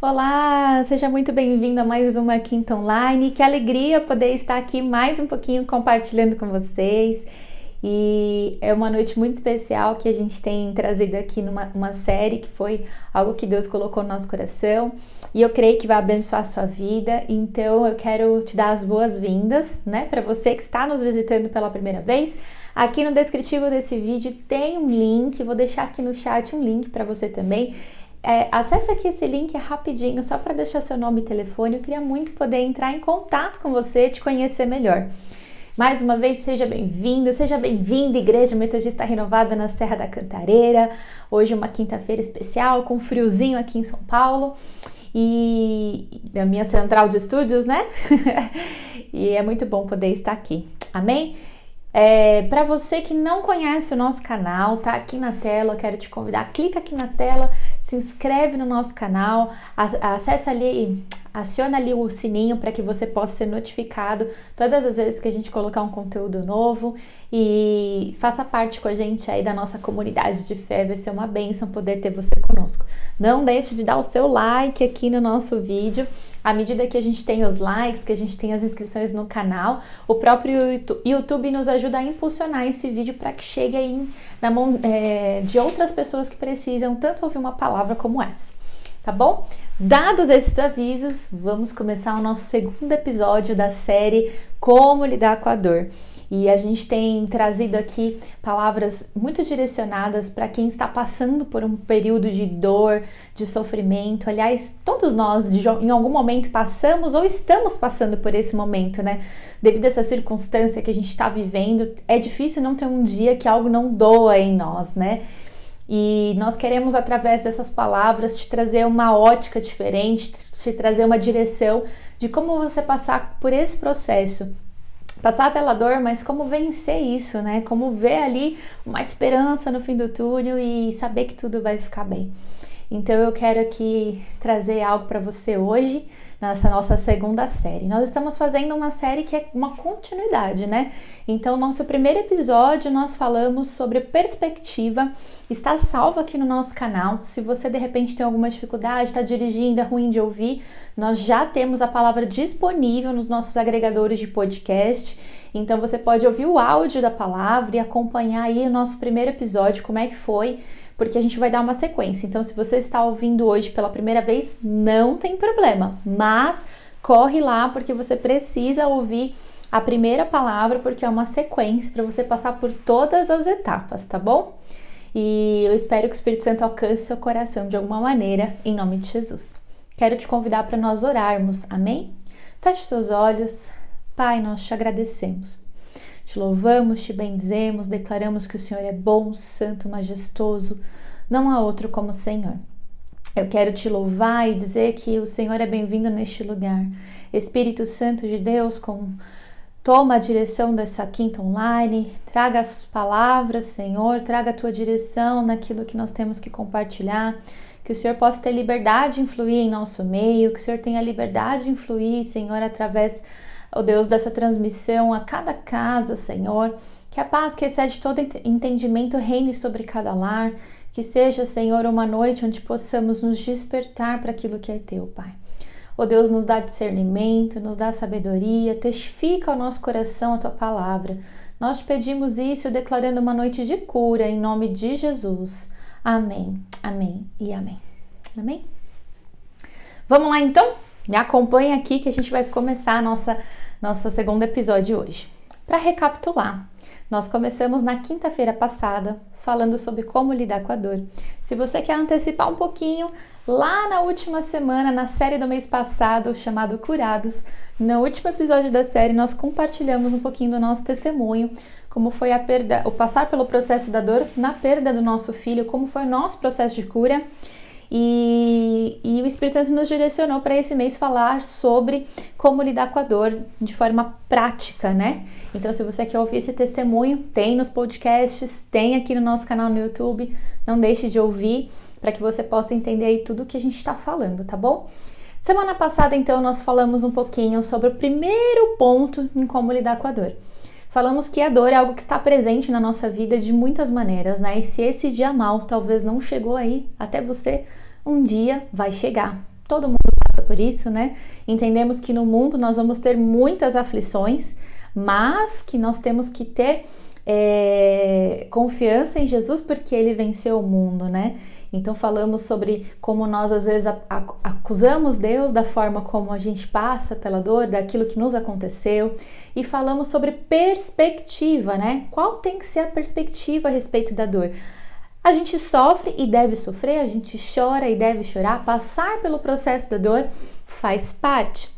Olá, seja muito bem-vindo a mais uma Quinta Online. Que alegria poder estar aqui mais um pouquinho compartilhando com vocês. E é uma noite muito especial que a gente tem trazido aqui numa série que foi algo que Deus colocou no nosso coração e eu creio que vai abençoar a sua vida. Então eu quero te dar as boas-vindas, né, para você que está nos visitando pela primeira vez. Aqui no descritivo desse vídeo tem um link, vou deixar aqui no chat um link para você também. Acesse aqui esse link rapidinho, só para deixar seu nome e telefone. Eu queria muito poder entrar em contato com você, te conhecer melhor. Mais uma vez, seja bem-vinda, Igreja Metodista Renovada na Serra da Cantareira. Hoje é uma quinta-feira especial, com friozinho aqui em São Paulo. E a minha central de estúdios, né? E é muito bom poder estar aqui. Amém? Para você que não conhece o nosso canal, tá aqui na tela, eu quero te convidar, clica aqui na tela, se inscreve no nosso canal, acessa ali, aciona ali o sininho para que você possa ser notificado todas as vezes que a gente colocar um conteúdo novo e faça parte com a gente aí da nossa comunidade de fé, vai ser uma bênção poder ter você conosco. Não deixe de dar o seu like aqui no nosso vídeo. À medida que a gente tem os likes, que a gente tem as inscrições no canal, o próprio YouTube nos ajuda a impulsionar esse vídeo para que chegue aí na mão de outras pessoas que precisam tanto ouvir uma palavra como essa, tá bom? Dados esses avisos, vamos começar o nosso segundo episódio da série Como Lidar com a Dor. E a gente tem trazido aqui palavras muito direcionadas para quem está passando por um período de dor, de sofrimento. Aliás, todos nós em algum momento passamos ou estamos passando por esse momento, né? Devido a essa circunstância que a gente está vivendo, é difícil não ter um dia que algo não doa em nós, né? E nós queremos, através dessas palavras, te trazer uma ótica diferente, te trazer uma direção de como você passar por esse processo. Passar pela dor, mas como vencer isso, né? Como ver ali uma esperança no fim do túnel e saber que tudo vai ficar bem. Então eu quero aqui trazer algo para você hoje, nessa nossa segunda série. Nós estamos fazendo uma série que é uma continuidade, né? Então, nosso primeiro episódio nós falamos sobre perspectiva, está salvo aqui no nosso canal. Se você de repente tem alguma dificuldade, está dirigindo, é ruim de ouvir, nós já temos a palavra disponível nos nossos agregadores de podcast. Então, você pode ouvir o áudio da palavra e acompanhar aí o nosso primeiro episódio, como é que foi, porque a gente vai dar uma sequência. Então, se você está ouvindo hoje pela primeira vez, não tem problema, mas corre lá porque você precisa ouvir a primeira palavra, porque é uma sequência para você passar por todas as etapas, tá bom? E eu espero que o Espírito Santo alcance seu coração de alguma maneira, em nome de Jesus. Quero te convidar para nós orarmos, amém? Feche seus olhos. Pai, nós te agradecemos. Te louvamos, te bendizemos, declaramos que o Senhor é bom, santo, majestoso, não há outro como o Senhor. Eu quero te louvar e dizer que o Senhor é bem-vindo neste lugar. Espírito Santo de Deus, toma a direção dessa quinta online, traga as palavras, Senhor, traga a tua direção naquilo que nós temos que compartilhar, que o Senhor possa ter liberdade de influir em nosso meio, que o Senhor tenha liberdade de influir, Senhor, através, ó Deus, dessa transmissão a cada casa, Senhor, que a paz que excede todo entendimento reine sobre cada lar, que seja, Senhor, uma noite onde possamos nos despertar para aquilo que é teu, Pai. Ó Deus, nos dá discernimento, nos dá sabedoria, testifica ao nosso coração a tua palavra. Nós te pedimos isso declarando uma noite de cura em nome de Jesus. Amém, amém e amém. Amém? Vamos lá então? Me acompanha aqui que a gente vai começar nosso segundo episódio hoje. Para recapitular, nós começamos na quinta-feira passada falando sobre como lidar com a dor. Se você quer antecipar um pouquinho, lá na última semana, na série do mês passado, chamado Curados, no último episódio da série, nós compartilhamos um pouquinho do nosso testemunho, como foi a perda, o passar pelo processo da dor na perda do nosso filho, como foi o nosso processo de cura. E o Espírito Santo nos direcionou para esse mês falar sobre como lidar com a dor de forma prática, né? Então, se você quer ouvir esse testemunho, tem nos podcasts, tem aqui no nosso canal no YouTube, não deixe de ouvir para que você possa entender aí tudo o que a gente está falando, tá bom? Semana passada, então, nós falamos um pouquinho sobre o primeiro ponto em como lidar com a dor. Falamos que a dor é algo que está presente na nossa vida de muitas maneiras, né? E se esse dia mal talvez não chegou aí até você, um dia vai chegar. todo mundo passa por isso, né? Entendemos que no mundo nós vamos ter muitas aflições, mas que nós temos que ter confiança em Jesus porque Ele venceu o mundo, né? Então falamos sobre como nós às vezes acusamos Deus da forma como a gente passa pela dor, daquilo que nos aconteceu, e falamos sobre perspectiva, né? Qual tem que ser a perspectiva a respeito da dor? A gente sofre e deve sofrer, a gente chora e deve chorar, passar pelo processo da dor faz parte.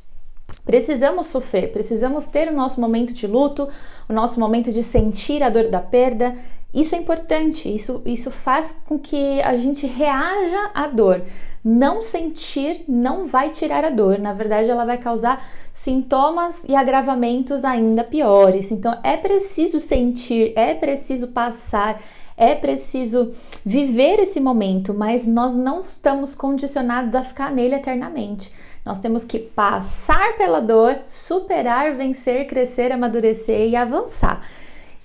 Precisamos sofrer, precisamos ter o nosso momento de luto, o nosso momento de sentir a dor da perda. Isso é importante, isso faz com que a gente reaja à dor. Não sentir não vai tirar a dor, na verdade ela vai causar sintomas e agravamentos ainda piores. Então é preciso sentir, é preciso passar, é preciso viver esse momento, mas nós não estamos condicionados a ficar nele eternamente. Nós temos que passar pela dor, superar, vencer, crescer, amadurecer e avançar.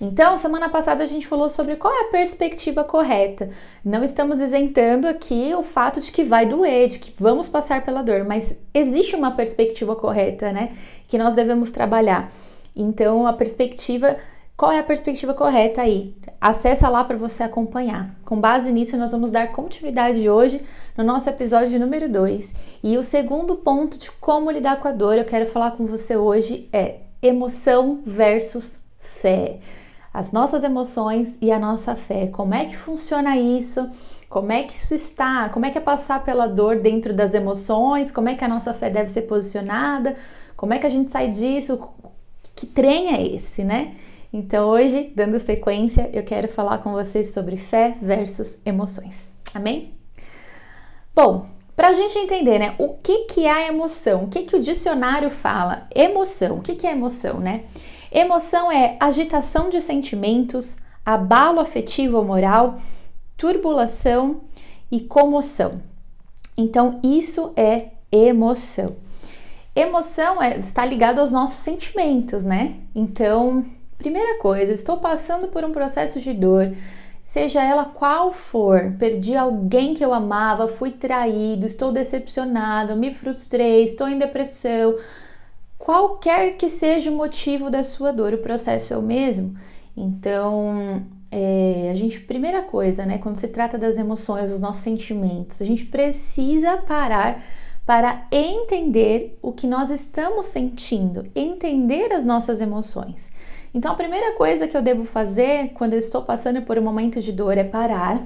Então, semana passada a gente falou sobre qual é a perspectiva correta. Não estamos isentando aqui o fato de que vai doer, de que vamos passar pela dor, mas existe uma perspectiva correta, né? Que nós devemos trabalhar. Então, qual é a perspectiva correta aí? Acessa lá para você acompanhar. Com base nisso, nós vamos dar continuidade hoje no nosso episódio número 2. E o segundo ponto de como lidar com a dor, eu quero falar com você hoje é emoção versus fé. As nossas emoções e a nossa fé. Como é que funciona isso? Como é que isso está? Como é que é passar pela dor dentro das emoções? Como é que a nossa fé deve ser posicionada? Como é que a gente sai disso? Que trem é esse, né? Então hoje, dando sequência, eu quero falar com vocês sobre fé versus emoções. Amém? Bom, para a gente entender, né, o que é a emoção? O que o dicionário fala? Emoção. O que é emoção, né? Emoção é agitação de sentimentos, abalo afetivo ou moral, turbulação e comoção. Então, isso é emoção. Emoção está ligado aos nossos sentimentos, né? Então, primeira coisa, estou passando por um processo de dor, seja ela qual for, perdi alguém que eu amava, fui traído, estou decepcionado, me frustrei, estou em depressão. Qualquer que seja o motivo da sua dor, o processo é o mesmo. Então, primeira coisa, né, quando se trata das emoções, dos nossos sentimentos, a gente precisa parar para entender o que nós estamos sentindo, entender as nossas emoções. Então, a primeira coisa que eu devo fazer quando eu estou passando por um momento de dor é parar,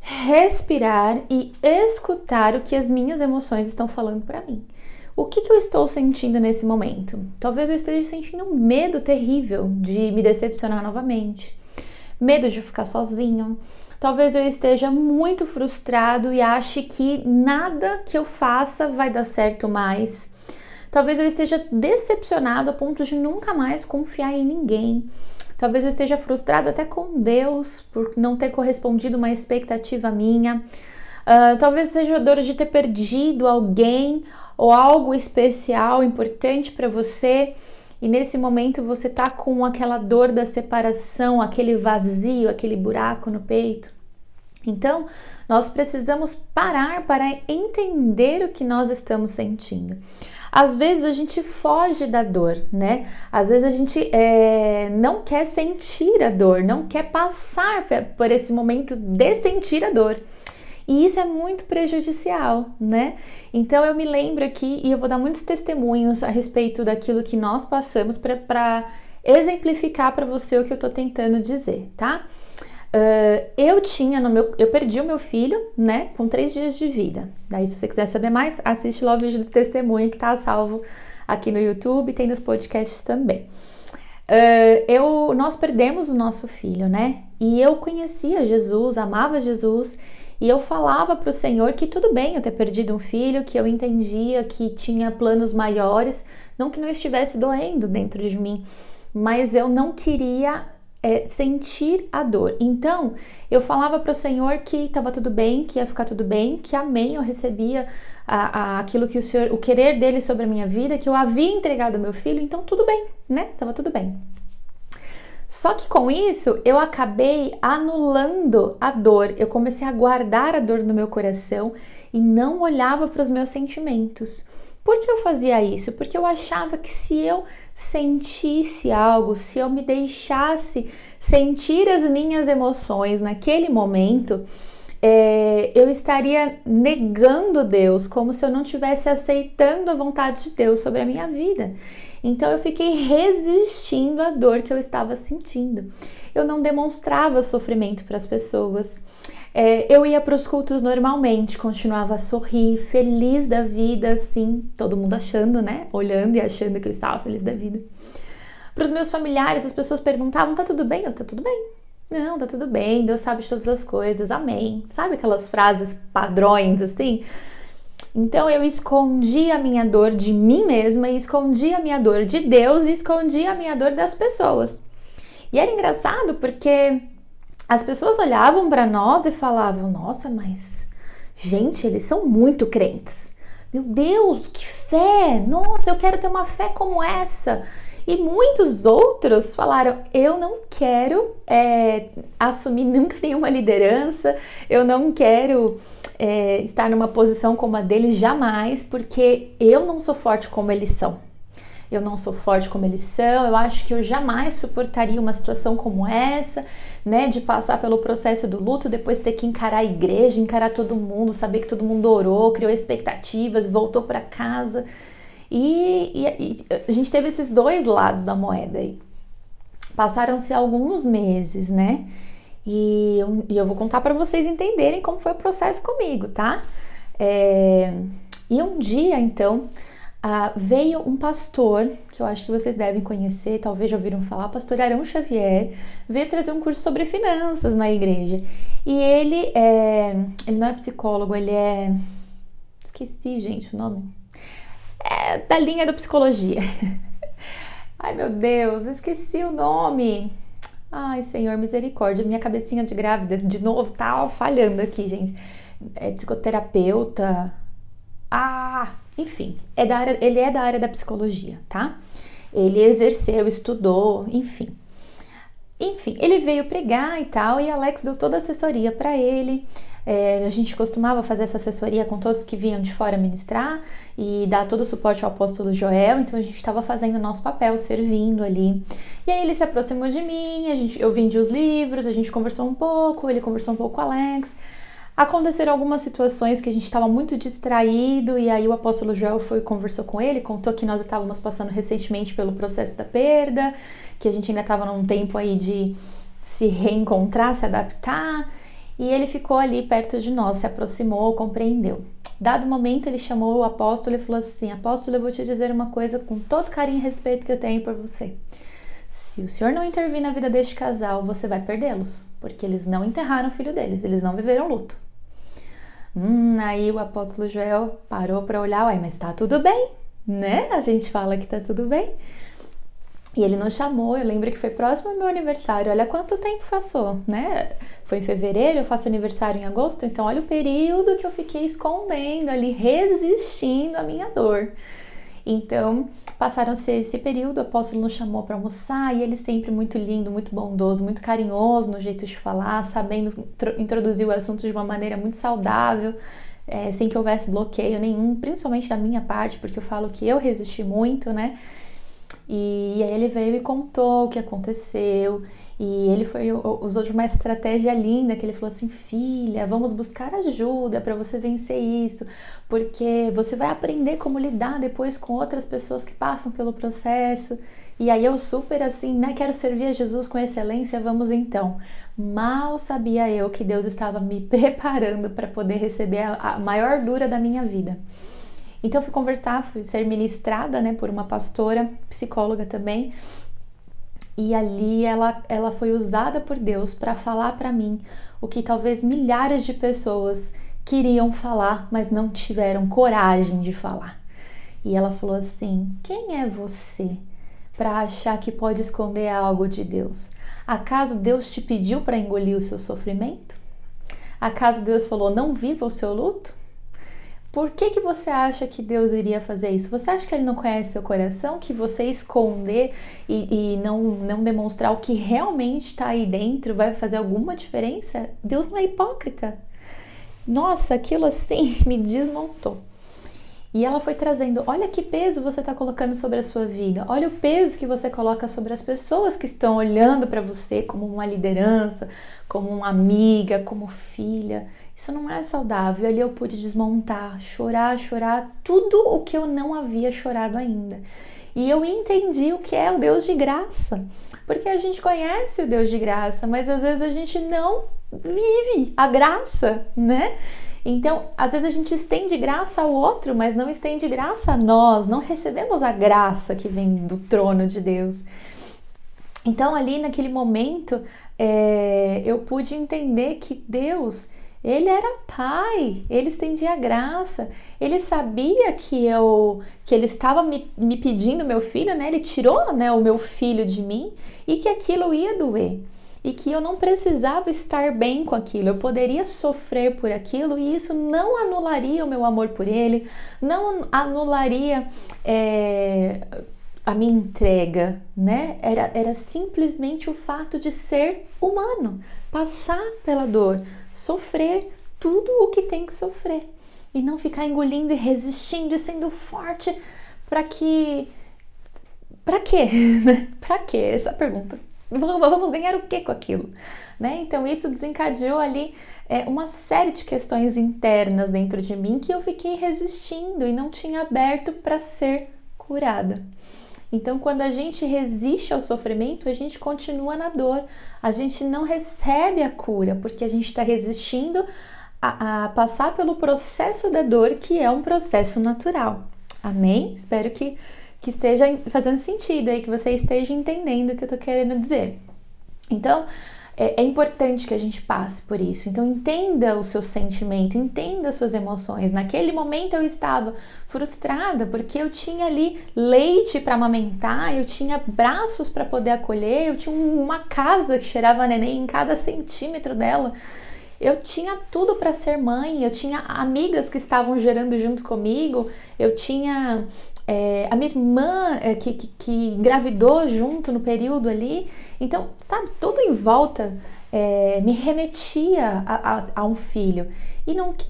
respirar e escutar o que as minhas emoções estão falando para mim. O que eu estou sentindo nesse momento? Talvez eu esteja sentindo um medo terrível de me decepcionar novamente, medo de ficar sozinho. Talvez eu esteja muito frustrado e ache que nada que eu faça vai dar certo mais. Talvez eu esteja decepcionado a ponto de nunca mais confiar em ninguém. Talvez eu esteja frustrado até com Deus por não ter correspondido uma expectativa minha. Talvez seja dor de ter perdido alguém ou algo especial, importante para você, e nesse momento você tá com aquela dor da separação, aquele vazio, aquele buraco no peito. Então, nós precisamos parar para entender o que nós estamos sentindo. Às vezes a gente foge da dor, né? Às vezes a gente não quer sentir a dor, não quer passar por esse momento de sentir a dor. E isso é muito prejudicial, né? Então eu me lembro aqui, e eu vou dar muitos testemunhos a respeito daquilo que nós passamos para exemplificar para você o que eu tô tentando dizer, tá? Eu perdi o meu filho, né, com 3 dias de vida. Daí, se você quiser saber mais, assiste lá o vídeo do testemunho que tá salvo aqui no YouTube, tem nos podcasts também. Nós perdemos o nosso filho, né? E eu conhecia Jesus, amava Jesus, e eu falava para o Senhor que tudo bem eu ter perdido um filho, que eu entendia que tinha planos maiores, não que não estivesse doendo dentro de mim, mas eu não queria sentir a dor. Então, eu falava para o Senhor que estava tudo bem, que ia ficar tudo bem, que amém, eu recebia aquilo que o querer dele sobre a minha vida, que eu havia entregado meu filho, então tudo bem, né? Tava tudo bem. Só que com isso eu acabei anulando a dor, eu comecei a guardar a dor no meu coração e não olhava para os meus sentimentos. Por que eu fazia isso? Porque eu achava que se eu sentisse algo, se eu me deixasse sentir as minhas emoções naquele momento, eu estaria negando Deus, como se eu não estivesse aceitando a vontade de Deus sobre a minha vida. Então eu fiquei resistindo à dor que eu estava sentindo. Eu não demonstrava sofrimento para as pessoas. Eu ia para os cultos normalmente, continuava a sorrir, feliz da vida, assim, todo mundo achando, né? Olhando e achando que eu estava feliz da vida. Para os meus familiares, as pessoas perguntavam: tá tudo bem? Tá tudo bem. Não, tá tudo bem, Deus sabe de todas as coisas, amém. Sabe aquelas frases padrões assim? Então eu escondi a minha dor de mim mesma, e escondi a minha dor de Deus, e escondi a minha dor das pessoas. E era engraçado porque as pessoas olhavam para nós e falavam: nossa, mas gente, eles são muito crentes. Meu Deus, que fé! Nossa, eu quero ter uma fé como essa. E muitos outros falaram: eu não quero assumir nunca nenhuma liderança, eu não quero estar numa posição como a deles jamais, porque eu não sou forte como eles são. Eu não sou forte como eles são, eu acho que eu jamais suportaria uma situação como essa, né, de passar pelo processo do luto, depois ter que encarar a igreja, encarar todo mundo, saber que todo mundo orou, criou expectativas, voltou para casa. E a gente teve esses dois lados da moeda aí. Passaram-se alguns meses, né? E eu vou contar para vocês entenderem como foi o processo comigo, tá? E um dia, então, veio um pastor, que eu acho que vocês devem conhecer, talvez já ouviram falar, pastor Arão Xavier, veio trazer um curso sobre finanças na igreja. E ele não é psicólogo, ele é... Esqueci, gente, o nome. Da linha da psicologia. Ai, meu Deus, esqueci o nome. Ai, Senhor, misericórdia, minha cabecinha de grávida, de novo, tá falhando aqui, gente. Psicoterapeuta. Enfim, ele é da área da psicologia, tá? Ele exerceu, estudou, enfim. Enfim, ele veio pregar e tal, e Alex deu toda a assessoria para ele. A gente costumava fazer essa assessoria com todos que vinham de fora ministrar e dar todo o suporte ao apóstolo Joel, então a gente estava fazendo o nosso papel, servindo ali. E aí ele se aproximou de mim, eu vendi os livros, a gente conversou um pouco, ele conversou um pouco com o Alex. Aconteceram algumas situações que a gente estava muito distraído, e aí o apóstolo Joel conversou com ele, contou que nós estávamos passando recentemente pelo processo da perda, que a gente ainda estava num tempo aí de se reencontrar, se adaptar, e ele ficou ali perto de nós, se aproximou, compreendeu. Dado momento, ele chamou o apóstolo e falou assim: apóstolo, eu vou te dizer uma coisa com todo carinho e respeito que eu tenho por você. Se o senhor não intervir na vida deste casal, você vai perdê-los, porque eles não enterraram o filho deles, eles não viveram luto. Aí o apóstolo Joel parou para olhar: uai, mas tá tudo bem, né? A gente fala que tá tudo bem. E ele nos chamou, eu lembro que foi próximo ao meu aniversário, olha quanto tempo passou, né? Foi em fevereiro, eu faço aniversário em agosto, então olha o período que eu fiquei escondendo ali, resistindo à minha dor. Então, passaram-se esse período, o apóstolo nos chamou para almoçar, e ele sempre muito lindo, muito bondoso, muito carinhoso no jeito de falar, sabendo introduzir o assunto de uma maneira muito saudável, sem que houvesse bloqueio nenhum, principalmente da minha parte, porque eu falo que eu resisti muito, né? E aí ele veio e contou o que aconteceu, e ele usou de uma estratégia linda, que ele falou assim: filha, vamos buscar ajuda para você vencer isso, porque você vai aprender como lidar depois com outras pessoas que passam pelo processo. E aí eu super assim, né, quero servir a Jesus com excelência, vamos então. Mal sabia eu que Deus estava me preparando para poder receber a maior dura da minha vida. Então fui conversar, fui ser ministrada, né, por uma pastora, psicóloga também, e ali ela foi usada por Deus para falar para mim o que talvez milhares de pessoas queriam falar, mas não tiveram coragem de falar. E ela falou assim: quem é você para achar que pode esconder algo de Deus? Acaso Deus te pediu para engolir o seu sofrimento? Acaso Deus falou: não viva o seu luto? Por que você acha que Deus iria fazer isso? Você acha que Ele não conhece seu coração? Que você esconder e não demonstrar o que realmente está aí dentro vai fazer alguma diferença? Deus não é hipócrita. Nossa, aquilo assim me desmontou. E ela foi trazendo, olha que peso você está colocando sobre a sua vida, olha o peso que você coloca sobre as pessoas que estão olhando para você como uma liderança, como uma amiga, como filha. Isso não é saudável. Ali eu pude desmontar, chorar tudo o que eu não havia chorado ainda. E eu entendi o que é o Deus de graça, porque a gente conhece o Deus de graça, mas às vezes a gente não vive a graça, né? Então, às vezes a gente estende graça ao outro, mas não estende graça a nós, não recebemos a graça que vem do trono de Deus. Então, ali naquele momento, eu pude entender que Deus, Ele era Pai, Ele estendia graça, Ele sabia que Ele estava me pedindo meu filho, né? Ele tirou, né, o meu filho de mim e que aquilo ia doer. E que eu não precisava estar bem com aquilo, eu poderia sofrer por aquilo e isso não anularia o meu amor por ele, não anularia a minha entrega, né? Era simplesmente o fato de ser humano, passar pela dor, sofrer tudo o que tem que sofrer e não ficar engolindo e resistindo e sendo forte para quê? Para quê? Essa é a pergunta. Vamos ganhar o que com aquilo? Né? Então isso desencadeou ali uma série de questões internas dentro de mim que eu fiquei resistindo e não tinha aberto para ser curada. Então quando a gente resiste ao sofrimento, a gente continua na dor, a gente não recebe a cura, porque a gente está resistindo a passar pelo processo da dor, que é um processo natural. Amém? Espero que esteja fazendo sentido aí, que você esteja entendendo o que eu tô querendo dizer. Então, é importante que a gente passe por isso. Então, entenda o seu sentimento, entenda as suas emoções. Naquele momento eu estava frustrada porque eu tinha ali leite para amamentar, eu tinha braços para poder acolher, eu tinha uma casa que cheirava neném em cada centímetro dela. Eu tinha tudo para ser mãe, eu tinha amigas que estavam gerando junto comigo, eu tinha a minha irmã que engravidou junto no período ali. Então, sabe, tudo em volta me remetia a um filho.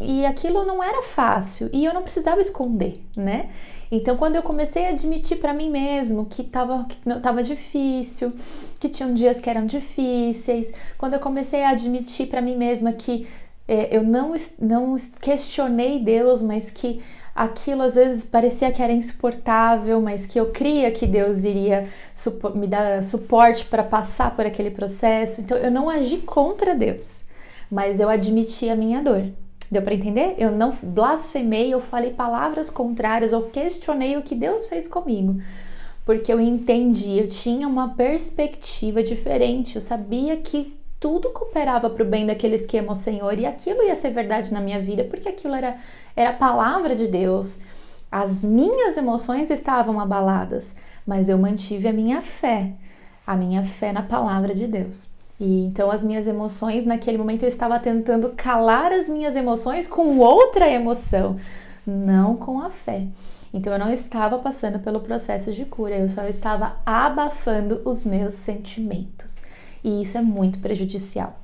E aquilo não era fácil e eu não precisava esconder, né? Então, quando eu comecei a admitir para mim mesmo que tava difícil, que tinham dias que eram difíceis, quando eu comecei a admitir para mim mesma que eu não questionei Deus, mas que aquilo às vezes parecia que era insuportável, mas que eu cria que Deus iria me dar suporte para passar por aquele processo. Então, eu não agi contra Deus, mas eu admiti a minha dor. Deu para entender? Eu não blasfemei, eu falei palavras contrárias, eu questionei o que Deus fez comigo, porque eu entendi, eu tinha uma perspectiva diferente, eu sabia que tudo cooperava para o bem daqueles que amam o Senhor e aquilo ia ser verdade na minha vida, porque aquilo era a palavra de Deus. As minhas emoções estavam abaladas, mas eu mantive a minha fé na palavra de Deus. E então as minhas emoções, naquele momento eu estava tentando calar as minhas emoções com outra emoção, não com a fé. Então eu não estava passando pelo processo de cura, eu só estava abafando os meus sentimentos. E isso é muito prejudicial.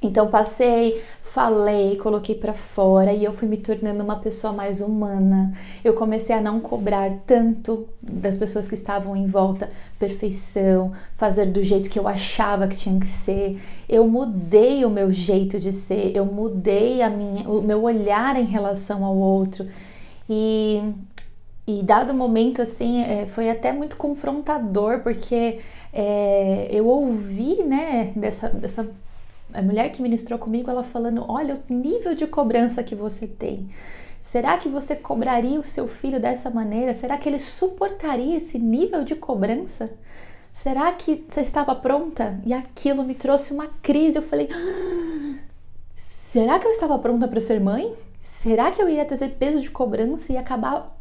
Então passei, falei, coloquei pra fora e eu fui me tornando uma pessoa mais humana. Eu comecei a não cobrar tanto das pessoas que estavam em volta perfeição, fazer do jeito que eu achava que tinha que ser. Eu mudei o meu jeito de ser, eu mudei o meu olhar em relação ao outro. E dado momento, assim, foi até muito confrontador, porque eu ouvi, né, dessa a mulher que ministrou comigo, ela falando, olha o nível de cobrança que você tem. Será que você cobraria o seu filho dessa maneira? Será que ele suportaria esse nível de cobrança? Será que você estava pronta? E aquilo me trouxe uma crise. Eu falei, será que eu estava pronta para ser mãe? Será que eu iria trazer peso de cobrança e acabar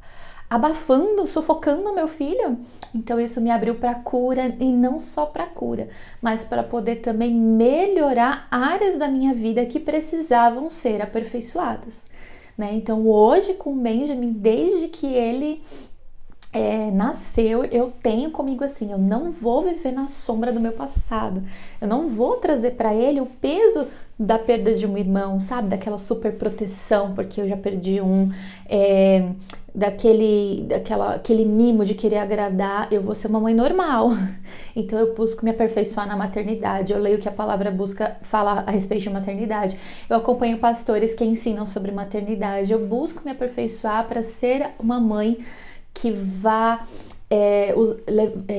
abafando, sufocando meu filho? Então isso me abriu para cura, e não só para cura, mas para poder também melhorar áreas da minha vida que precisavam ser aperfeiçoadas. né? Então hoje com o Benjamin, desde que ele nasceu, eu tenho comigo assim, eu não vou viver na sombra do meu passado, eu não vou trazer para ele o peso da perda de um irmão, sabe, daquela super proteção, porque eu já perdi aquele mimo de querer agradar. Eu vou ser uma mãe normal, então eu busco me aperfeiçoar na maternidade, eu leio o que a palavra fala a respeito de maternidade, eu acompanho pastores que ensinam sobre maternidade, eu busco me aperfeiçoar para ser uma mãe que vá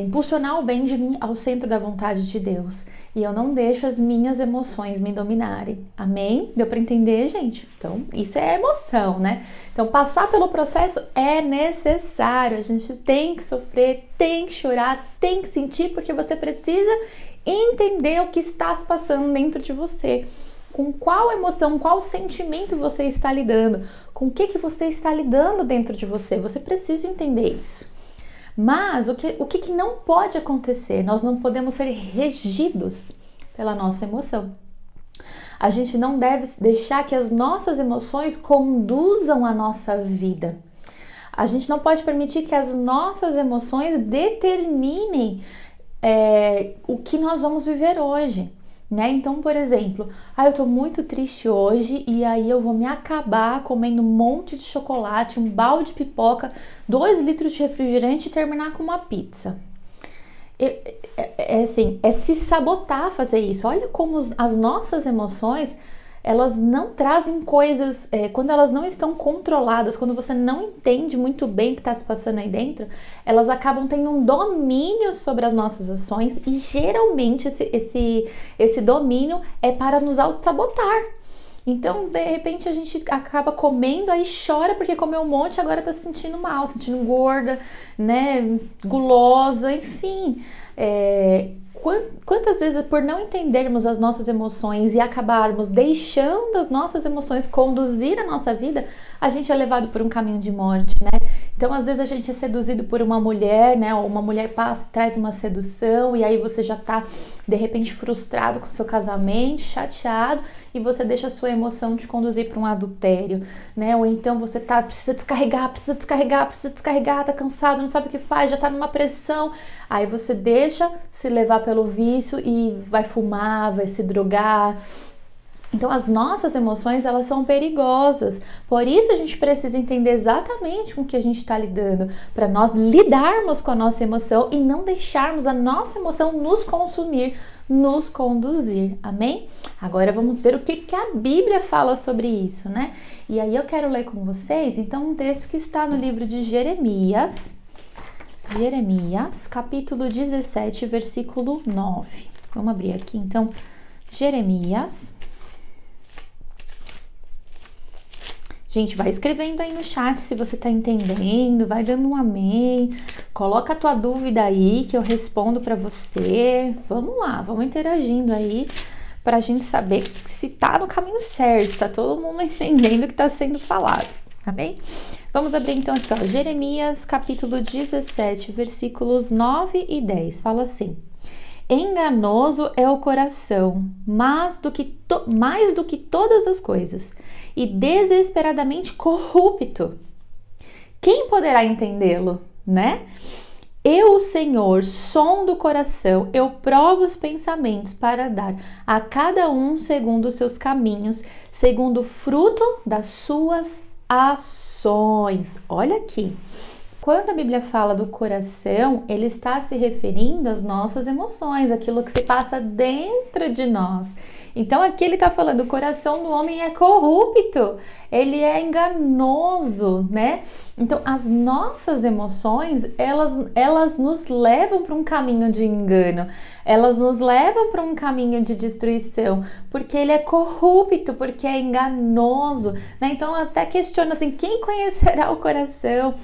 impulsionar o Benjamin ao centro da vontade de Deus. E eu não deixo as minhas emoções me dominarem. Amém? Deu para entender, gente? Então, isso é emoção, né? Então, passar pelo processo é necessário. A gente tem que sofrer, tem que chorar, tem que sentir, porque você precisa entender o que está se passando dentro de você. Com qual emoção, qual sentimento você está lidando, com o que você está lidando dentro de você. Você precisa entender isso. Mas o que não pode acontecer? Nós não podemos ser regidos pela nossa emoção. A gente não deve deixar que as nossas emoções conduzam a nossa vida. A gente não pode permitir que as nossas emoções determinem o que nós vamos viver hoje. Né? Então, por exemplo, eu tô muito triste hoje e aí eu vou me acabar comendo um monte de chocolate, um balde de pipoca, 2 litros de refrigerante e terminar com uma pizza. É se sabotar fazer isso. Olha como as nossas emoções, elas não trazem coisas, quando elas não estão controladas, quando você não entende muito bem o que está se passando aí dentro, elas acabam tendo um domínio sobre as nossas ações e geralmente esse domínio é para nos auto-sabotar. Então, de repente, a gente acaba comendo, aí chora porque comeu um monte e agora tá se sentindo mal, se sentindo gorda, né, gulosa, enfim. Quantas vezes, por não entendermos as nossas emoções e acabarmos deixando as nossas emoções conduzir a nossa vida, a gente é levado por um caminho de morte, né? Então, às vezes a gente é seduzido por uma mulher, né? Ou uma mulher passa e traz uma sedução e aí você já tá, de repente, frustrado com o seu casamento, chateado, e você deixa a sua emoção te conduzir para um adultério, né? Ou então você precisa descarregar, tá cansado, não sabe o que faz, já tá numa pressão, aí você deixa se levar pelo vício e vai fumar, vai se drogar. Então, as nossas emoções, elas são perigosas. Por isso, a gente precisa entender exatamente com o que a gente está lidando, para nós lidarmos com a nossa emoção e não deixarmos a nossa emoção nos consumir, nos conduzir. Amém? Agora, vamos ver o que a Bíblia fala sobre isso, né? E aí, eu quero ler com vocês, então, um texto que está no livro de Jeremias, capítulo 17, versículo 9. Vamos abrir aqui, então, Jeremias. Gente, vai escrevendo aí no chat se você tá entendendo, vai dando um amém, coloca a tua dúvida aí que eu respondo para você. Vamos lá, vamos interagindo aí pra gente saber se tá no caminho certo, tá todo mundo entendendo o que tá sendo falado, tá bem? Vamos abrir então aqui, ó, Jeremias capítulo 17, versículos 9 e 10, fala assim: enganoso é o coração, mais do que todas as coisas, e desesperadamente corrupto. Quem poderá entendê-lo, né? Eu, o Senhor, sondo o coração, eu provo os pensamentos para dar a cada um segundo os seus caminhos, segundo o fruto das suas ações. Olha aqui. Quando a Bíblia fala do coração, ele está se referindo às nossas emoções, aquilo que se passa dentro de nós. Então aqui ele está falando, o coração do homem é corrupto, ele é enganoso, né? Então as nossas emoções, elas nos levam para um caminho de engano, elas nos levam para um caminho de destruição, porque ele é corrupto, porque é enganoso, né? Então até questiona assim, quem conhecerá o coração?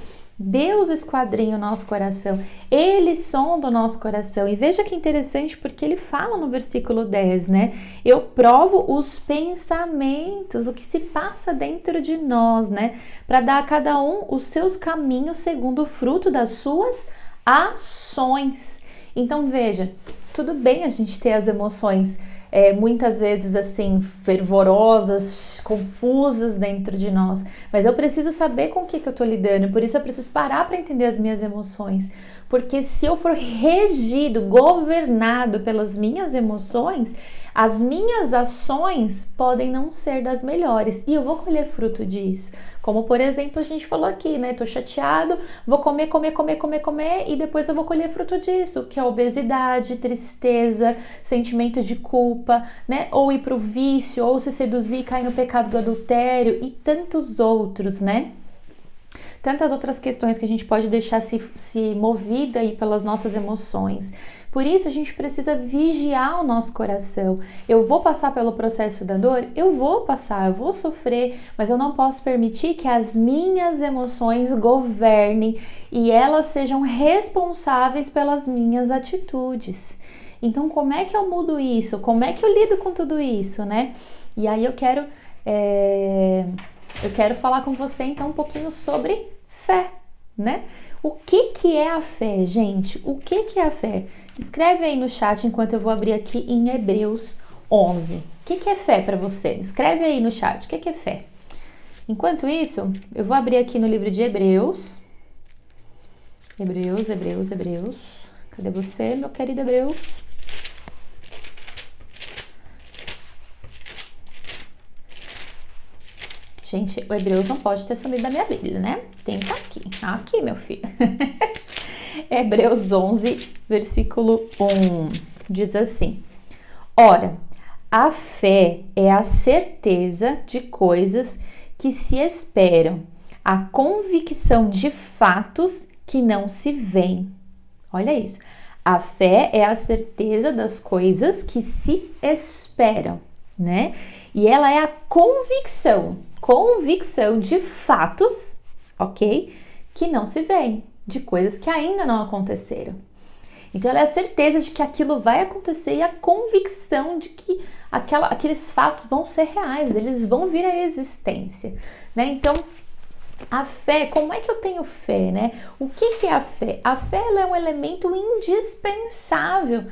Deus esquadrinha o nosso coração, Ele sonda o nosso coração. E veja que interessante, porque Ele fala no versículo 10, né? Eu provo os pensamentos, o que se passa dentro de nós, né? Para dar a cada um os seus caminhos segundo o fruto das suas ações. Então veja, tudo bem a gente ter as emoções muitas vezes assim, fervorosas, confusas dentro de nós, mas eu preciso saber com o que eu tô lidando, por isso eu preciso parar para entender as minhas emoções, porque se eu for regido, governado pelas minhas emoções, as minhas ações podem não ser das melhores e eu vou colher fruto disso. Como, por exemplo, a gente falou aqui, né? Tô chateado, vou comer e depois eu vou colher fruto disso, que é obesidade, tristeza, sentimento de culpa, né? Ou ir pro vício, ou se seduzir, cair no pecado do adultério e tantos outros, né? Tantas outras questões que a gente pode deixar se movida aí pelas nossas emoções. Por isso a gente precisa vigiar o nosso coração. Eu vou passar pelo processo da dor? Eu vou passar, eu vou sofrer, mas eu não posso permitir que as minhas emoções governem e elas sejam responsáveis pelas minhas atitudes. Então, como é que eu mudo isso? Como é que eu lido com tudo isso, né? E aí eu quero falar com você então um pouquinho sobre fé, né? O que é a fé, gente? O que é a fé? Escreve aí no chat enquanto eu vou abrir aqui em Hebreus 11. O que é fé para você? Escreve aí no chat, o que é fé? Enquanto isso, eu vou abrir aqui no livro de Hebreus. Hebreus. Cadê você, meu querido Hebreus? Gente, o Hebreus não pode ter sumido da minha Bíblia, né? Tem que estar aqui. Aqui, meu filho. Hebreus 11, versículo 1. Diz assim: Ora, a fé é a certeza de coisas que se esperam, a convicção de fatos que não se veem. Olha isso. A fé é a certeza das coisas que se esperam, né? E ela é a convicção de fatos, ok? Que não se veem, de coisas que ainda não aconteceram. Então, ela é a certeza de que aquilo vai acontecer e a convicção de que aqueles fatos vão ser reais, eles vão vir à existência, né? Então, a fé, como é que eu tenho fé, né? O que é a fé? A fé ela é um elemento indispensável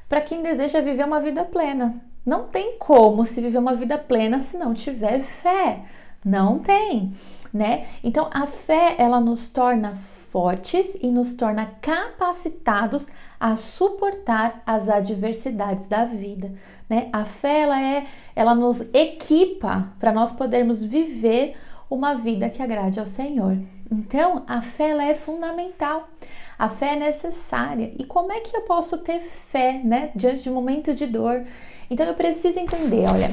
para quem deseja viver uma vida plena. Não tem como se viver uma vida plena se não tiver fé. Não tem, né? Então, a fé, ela nos torna fortes e nos torna capacitados a suportar as adversidades da vida, né? A fé, ela nos equipa para nós podermos viver uma vida que agrade ao Senhor. Então, a fé, ela é fundamental. A fé é necessária. E como é que eu posso ter fé, né, diante de um momento de dor? Então, eu preciso entender, olha,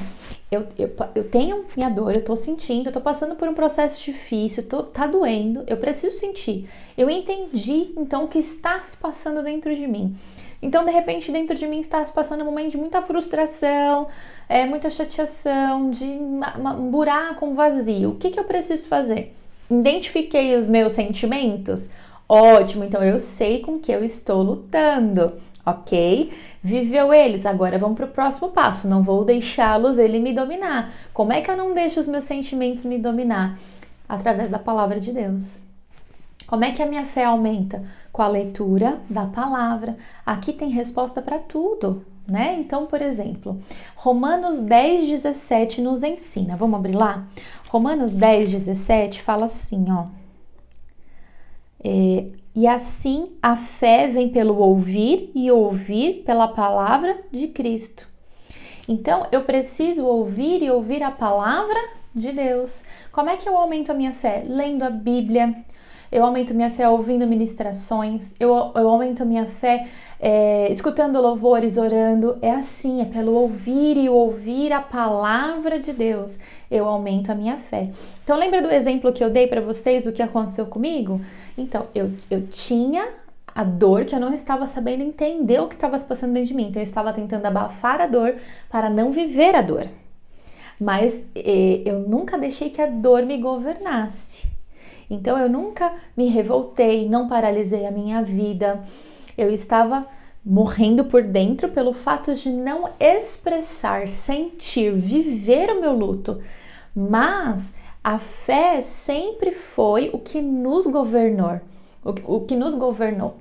eu tenho minha dor, eu tô sentindo, eu tô passando por um processo difícil, tá doendo, eu preciso sentir. Eu entendi, então, o que está se passando dentro de mim. Então, de repente, dentro de mim está se passando um momento de muita frustração, muita chateação, de um buraco, um vazio. O que eu preciso fazer? Identifiquei os meus sentimentos? Ótimo, então eu sei com que eu estou lutando, ok? Viveu eles, agora vamos para o próximo passo, não vou deixá-los ele me dominar. Como é que eu não deixo os meus sentimentos me dominar? Através da palavra de Deus. Como é que a minha fé aumenta? Com a leitura da palavra. Aqui tem resposta para tudo, né? Então, por exemplo, Romanos 10:17 nos ensina. Vamos abrir lá? Romanos 10:17 fala assim, ó. E assim a fé vem pelo ouvir e ouvir pela palavra de Cristo. Então, eu preciso ouvir e ouvir a palavra de Deus. Como é que eu aumento a minha fé? Lendo a Bíblia. Eu aumento minha fé ouvindo ministrações, eu aumento minha fé escutando louvores, orando. É assim, é pelo ouvir e ouvir a palavra de Deus, eu aumento a minha fé. Então, lembra do exemplo que eu dei para vocês do que aconteceu comigo? Então, eu tinha a dor que eu não estava sabendo entender o que estava se passando dentro de mim. Então, eu estava tentando abafar a dor para não viver a dor. Mas eu nunca deixei que a dor me governasse. Então, eu nunca me revoltei, não paralisei a minha vida. Eu estava morrendo por dentro pelo fato de não expressar, sentir, viver o meu luto. Mas a fé sempre foi o que nos governou. O que nos governou.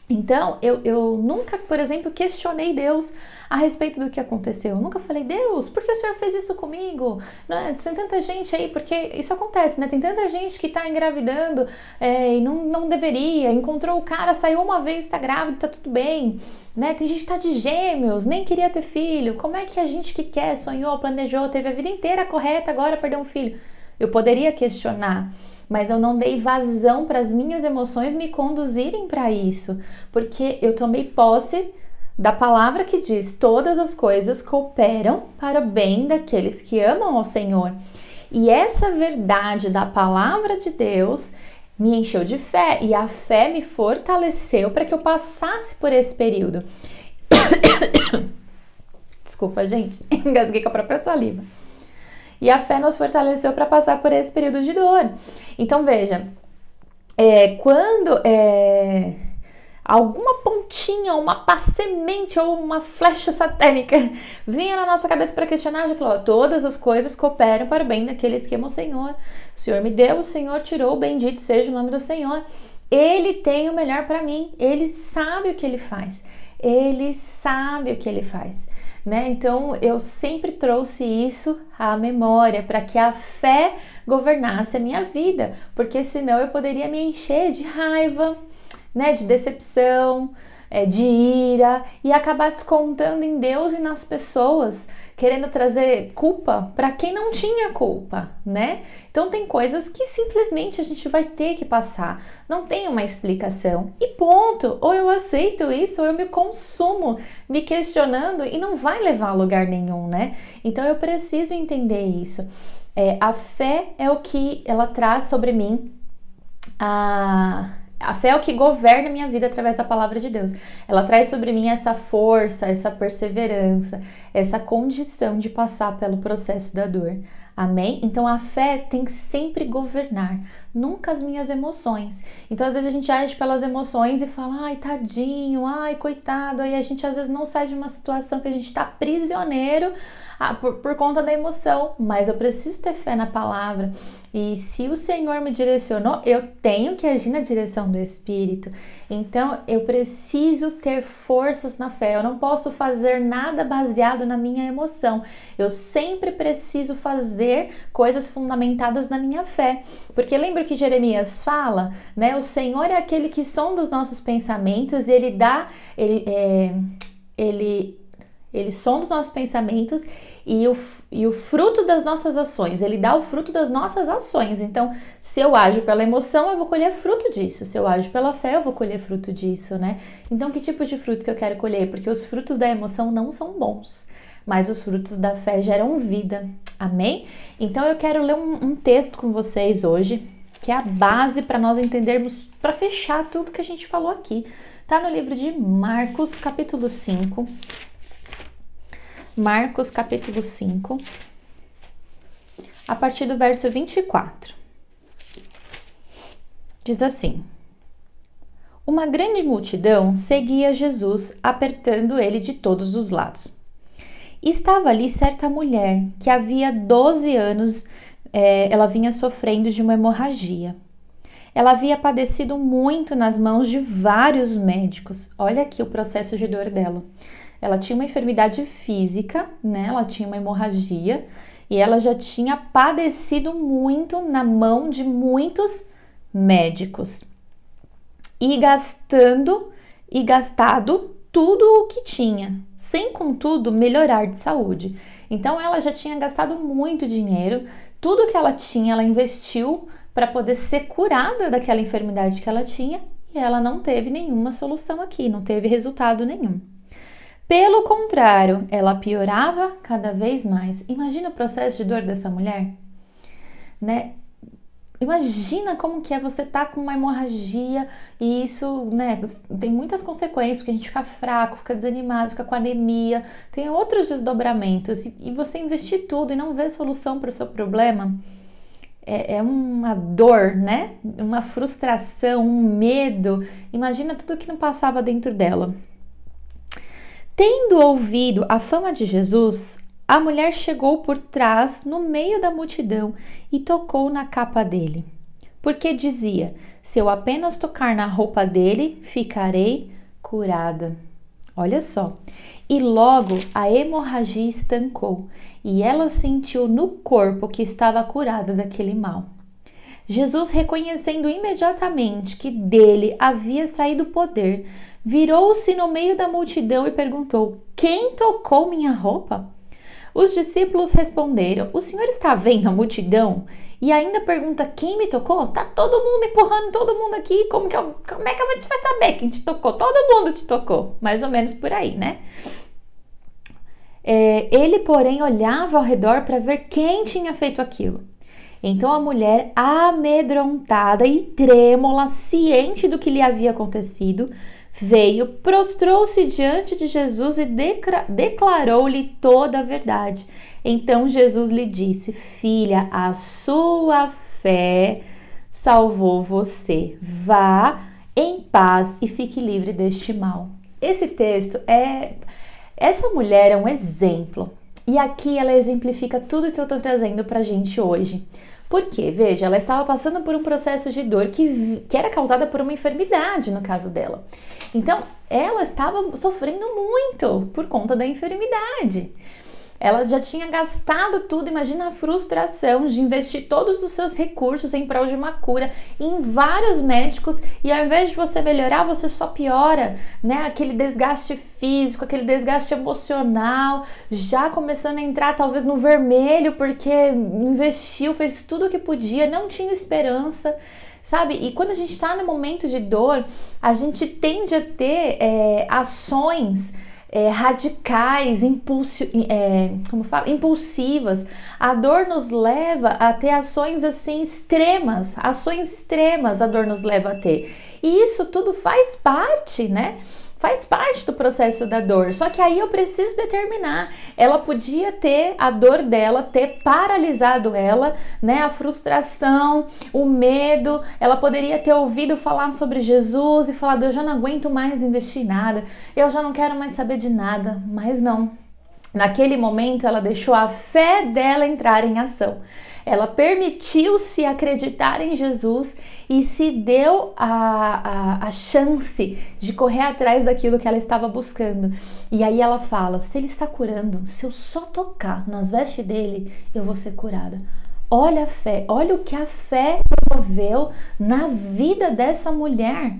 Então, eu nunca, por exemplo, questionei Deus a respeito do que aconteceu. Eu nunca falei, Deus, por que o Senhor fez isso comigo? Não, tem tanta gente aí, porque isso acontece, né? Tem tanta gente que tá engravidando e não deveria, encontrou o cara, saiu uma vez, tá grávido, tá tudo bem, né? Tem gente que tá de gêmeos, nem queria ter filho. Como é que a gente que quer, sonhou, planejou, teve a vida inteira correta, agora perdeu um filho? Eu poderia questionar, mas eu não dei vazão para as minhas emoções me conduzirem para isso, porque eu tomei posse da palavra que diz: todas as coisas cooperam para o bem daqueles que amam ao Senhor. E essa verdade da palavra de Deus me encheu de fé, e a fé me fortaleceu para que eu passasse por esse período. Desculpa, gente, engasguei com a própria saliva. E a fé nos fortaleceu para passar por esse período de dor. Então, veja, quando alguma pontinha, uma semente ou uma flecha satânica vinha na nossa cabeça para questionar, já falou: todas as coisas cooperam para o bem daqueles que amam o Senhor. O Senhor me deu, o Senhor tirou, bendito seja o nome do Senhor. Ele tem o melhor para mim, Ele sabe o que Ele faz. Ele sabe o que Ele faz. Né? Então, eu sempre trouxe isso à memória para que a fé governasse a minha vida, porque senão eu poderia me encher de raiva, né? De decepção, de ira e acabar descontando em Deus e nas pessoas, querendo trazer culpa para quem não tinha culpa, né? Então tem coisas que simplesmente a gente vai ter que passar, não tem uma explicação e ponto. Ou eu aceito isso ou eu me consumo me questionando e não vai levar a lugar nenhum, né? Então eu preciso entender isso. A fé é o que ela traz sobre mim, a fé é o que governa a minha vida através da palavra de Deus. Ela traz sobre mim essa força, essa perseverança, essa condição de passar pelo processo da dor. Amém? Então a fé tem que sempre governar, nunca as minhas emoções. Então às vezes a gente age pelas emoções e fala: ai, tadinho, ai, coitado. Aí a gente às vezes não sai de uma situação que a gente está prisioneiro por conta da emoção. Mas eu preciso ter fé na palavra. E se o Senhor me direcionou, eu tenho que agir na direção do Espírito. Então eu preciso ter forças na fé. Eu não posso fazer nada baseado na minha emoção. Eu sempre preciso fazer coisas fundamentadas na minha fé. Porque lembra que Jeremias fala, né? O Senhor é aquele que sonda os nossos pensamentos e Ele sonda os nossos pensamentos e o fruto das nossas ações. Ele dá o fruto das nossas ações. Então, se eu ajo pela emoção, eu vou colher fruto disso. Se eu ajo pela fé, eu vou colher fruto disso, né? Então, que tipo de fruto que eu quero colher? Porque os frutos da emoção não são bons, mas os frutos da fé geram vida. Amém? Então, eu quero ler um texto com vocês hoje, que é a base para nós entendermos, para fechar tudo que a gente falou aqui. Tá no livro de Marcos, capítulo 5. Marcos, capítulo 5, a partir do verso 24. Diz assim: uma grande multidão seguia Jesus, apertando ele de todos os lados. Estava ali certa mulher que havia 12 anos, ela vinha sofrendo de uma hemorragia. Ela havia padecido muito nas mãos de vários médicos. Olha aqui o processo de dor dela. Ela tinha uma enfermidade física, né? Ela tinha uma hemorragia e ela já tinha padecido muito na mão de muitos médicos e gastado tudo o que tinha, sem contudo melhorar de saúde. Então ela já tinha gastado muito dinheiro, tudo que ela tinha ela investiu para poder ser curada daquela enfermidade que ela tinha e ela não teve nenhuma solução aqui, não teve resultado nenhum. Pelo contrário, ela piorava cada vez mais. Imagina o processo de dor dessa mulher, né? Imagina como que é você estar com uma hemorragia e isso, né, tem muitas consequências, porque a gente fica fraco, fica desanimado, fica com anemia, tem outros desdobramentos e você investir tudo e não ver solução para o seu problema é uma dor, né? Uma frustração, um medo. Imagina tudo que não passava dentro dela. Tendo ouvido a fama de Jesus, a mulher chegou por trás, no meio da multidão, e tocou na capa dele, porque dizia: se eu apenas tocar na roupa dele, ficarei curada. Olha só. E logo a hemorragia estancou e ela sentiu no corpo que estava curada daquele mal. Jesus, reconhecendo imediatamente que dele havia saído poder, virou-se no meio da multidão e perguntou: quem tocou minha roupa? Os discípulos responderam: o senhor está vendo a multidão? E ainda pergunta: quem me tocou? Tá todo mundo empurrando todo mundo aqui. Como é que a gente vai saber quem te tocou? Todo mundo te tocou. Mais ou menos por aí, né? Ele, porém, olhava ao redor para ver quem tinha feito aquilo. Então a mulher, amedrontada e trêmula, ciente do que lhe havia acontecido, veio, prostrou-se diante de Jesus e declarou-lhe toda a verdade. Então Jesus lhe disse: filha, a sua fé salvou você. Vá em paz e fique livre deste mal. Esse texto Essa mulher é um exemplo. E aqui ela exemplifica tudo que eu tô trazendo pra gente hoje. Porque, veja, ela estava passando por um processo de dor que era causada por uma enfermidade, no caso dela. Então, ela estava sofrendo muito por conta da enfermidade. Ela já tinha gastado tudo, imagina a frustração de investir todos os seus recursos em prol de uma cura em vários médicos e ao invés de você melhorar, você só piora, né? Aquele desgaste físico, aquele desgaste emocional, já começando a entrar talvez no vermelho porque investiu, fez tudo o que podia, não tinha esperança. Sabe? E quando a gente está no momento de dor, a gente tende a ter ações radicais, impulsivas. A dor nos leva a ter ações assim extremas, a dor nos leva a ter. E isso tudo faz parte, né? Faz parte do processo da dor, só que aí eu preciso determinar. Ela podia ter a dor dela, ter paralisado ela, né? A frustração, o medo. Ela poderia ter ouvido falar sobre Jesus e falado: eu já não aguento mais investir em nada, eu já não quero mais saber de nada, mas não. Naquele momento ela deixou a fé dela entrar em ação. Ela permitiu-se acreditar em Jesus e se deu a chance de correr atrás daquilo que ela estava buscando. E aí ela fala: se ele está curando, se eu só tocar nas vestes dele, eu vou ser curada. Olha a fé, olha o que a fé promoveu na vida dessa mulher.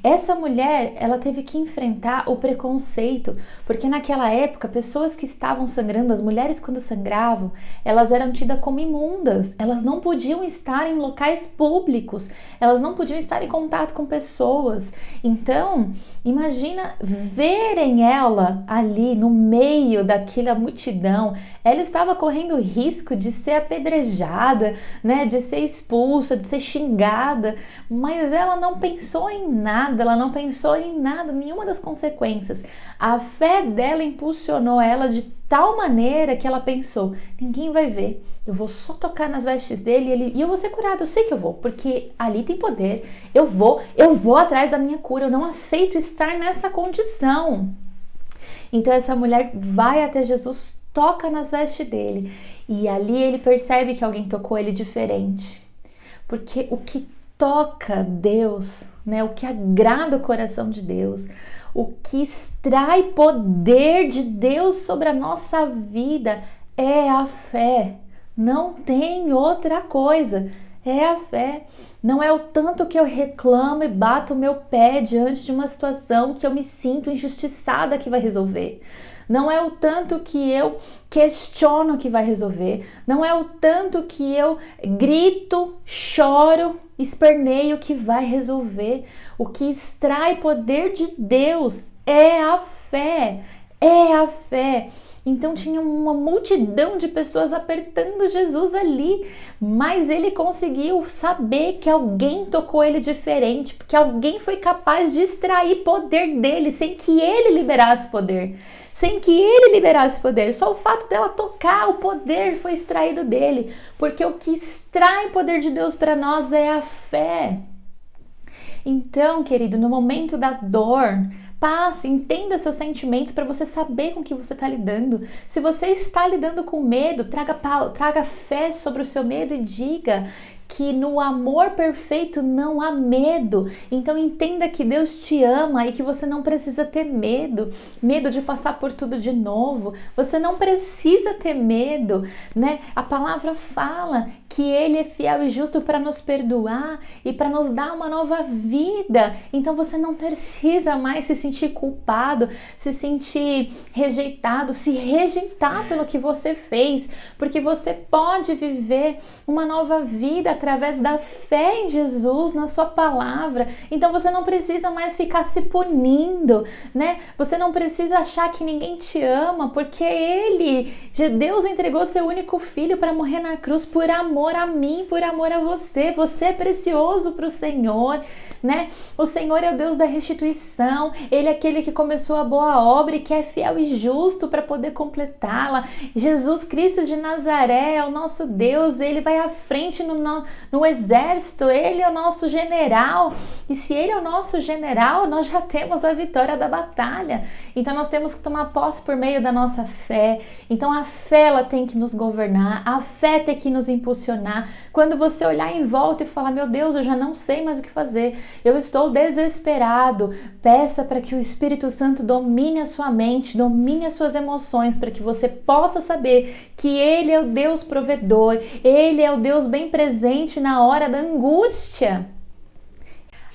Essa mulher, ela teve que enfrentar o preconceito, porque naquela época, pessoas que estavam sangrando, as mulheres quando sangravam, elas eram tidas como imundas, elas não podiam estar em locais públicos, elas não podiam estar em contato com pessoas. Então, imagina verem ela ali no meio daquela multidão, ela estava correndo risco de ser apedrejada, né, de ser expulsa, de ser xingada, mas ela não pensou em nada. Ela não pensou em nada, nenhuma das consequências. A fé dela impulsionou ela de tal maneira que ela pensou: ninguém vai ver, eu vou só tocar nas vestes dele e eu vou ser curada, eu sei que eu vou, porque ali tem poder, eu vou atrás da minha cura, eu não aceito estar nessa condição. Então essa mulher vai até Jesus, toca nas vestes dele e ali ele percebe que alguém tocou ele diferente, porque o que toca Deus, né? O que agrada o coração de Deus, o que extrai poder de Deus sobre a nossa vida é a fé. Não tem outra coisa. É a fé. Não é o tanto que eu reclamo e bato o meu pé diante de uma situação que eu me sinto injustiçada que vai resolver. Não é o tanto que eu questiono que vai resolver. Não é o tanto que eu grito, choro, esperneio que vai resolver. O que extrai poder de Deus é a fé. É a fé. Então tinha uma multidão de pessoas apertando Jesus ali, mas ele conseguiu saber que alguém tocou ele diferente, porque alguém foi capaz de extrair poder dele sem que ele liberasse poder. Sem que ele liberasse poder, só o fato dela tocar, o poder foi extraído dele, porque o que extrai poder de Deus para nós é a fé. Então, querido, no momento da dor, passe, entenda seus sentimentos para você saber com que você está lidando. Se você está lidando com medo, traga fé sobre o seu medo e diga que no amor perfeito não há medo. Então entenda que Deus te ama e que você não precisa ter medo de passar por tudo de novo. Você não precisa ter medo, né? A palavra fala que Ele é fiel e justo para nos perdoar e para nos dar uma nova vida. Então você não precisa mais se sentir culpado, se sentir rejeitado, se rejeitar pelo que você fez, porque você pode viver uma nova vida através da fé em Jesus, na sua palavra. Então você não precisa mais ficar se punindo, né? Você não precisa achar que ninguém te ama, porque Deus entregou seu único filho para morrer na cruz por amor a mim, por amor a você. Você é precioso para o Senhor, né? O Senhor é o Deus da restituição. Ele é aquele que começou a boa obra e que é fiel e justo para poder completá-la. Jesus Cristo de Nazaré é o nosso Deus. Ele vai à frente no exército. Ele é o nosso general. E se Ele é o nosso general, nós já temos a vitória da batalha. Então nós temos que tomar posse por meio da nossa fé. Então a fé, ela tem que nos governar. A fé tem que nos impulsionar. Quando você olhar em volta e falar, meu Deus, eu já não sei mais o que fazer, eu estou desesperado, peça para que o Espírito Santo domine a sua mente, domine as suas emoções, para que você possa saber que Ele é o Deus provedor, Ele é o Deus bem presente na hora da angústia.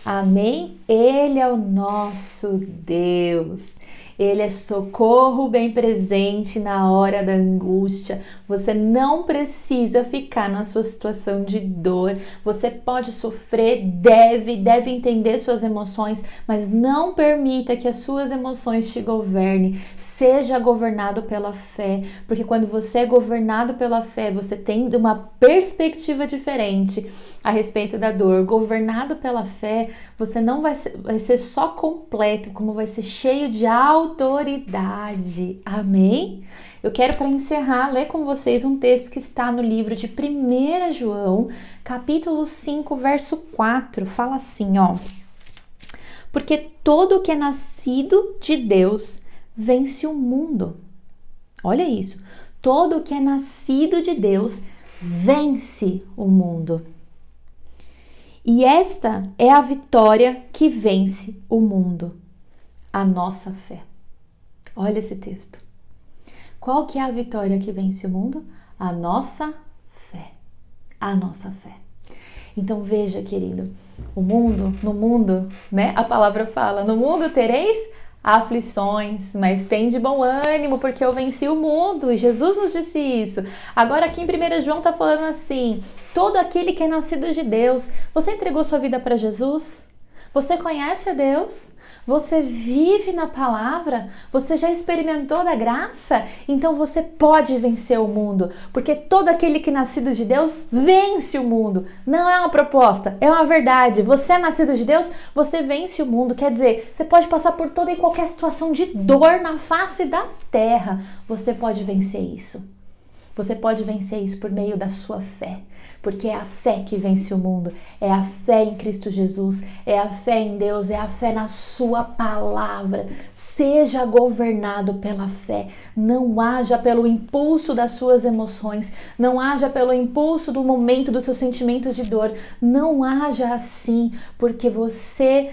Amém? Ele é o nosso Deus. Ele é socorro bem presente na hora da angústia. Você não precisa ficar na sua situação de dor. Você pode sofrer, deve entender suas emoções, mas não permita que as suas emoções te governem. Seja governado pela fé, porque quando você é governado pela fé, você tem uma perspectiva diferente a respeito da dor. Governado pela fé, você não vai ser só completo, como vai ser cheio de autoridade. Amém? Eu quero, para encerrar, ler com vocês um texto que está no livro de 1 João, capítulo 5, verso 4. Fala assim, ó. Porque todo o que é nascido de Deus vence o mundo. Olha isso. Todo o que é nascido de Deus vence o mundo. E esta é a vitória que vence o mundo, a nossa fé. Olha esse texto. Qual que é a vitória que vence o mundo? A nossa fé. A nossa fé. Então veja, querido, no mundo, né? A palavra fala, no mundo tereis aflições, mas tem de bom ânimo, porque eu venci o mundo, e Jesus nos disse isso. Agora aqui em 1 João tá falando assim, todo aquele que é nascido de Deus. Você entregou sua vida para Jesus? Você conhece a Deus? Você vive na palavra? Você já experimentou da graça? Então você pode vencer o mundo, porque todo aquele que é nascido de Deus vence o mundo. Não é uma proposta, é uma verdade. Você é nascido de Deus, você vence o mundo. Quer dizer, você pode passar por toda e qualquer situação de dor na face da terra. Você pode vencer isso. Você pode vencer isso por meio da sua fé, porque é a fé que vence o mundo, é a fé em Cristo Jesus, é a fé em Deus, é a fé na sua palavra. Seja governado pela fé, não haja pelo impulso das suas emoções, não haja pelo impulso do momento do seu sentimento de dor, não haja assim, porque você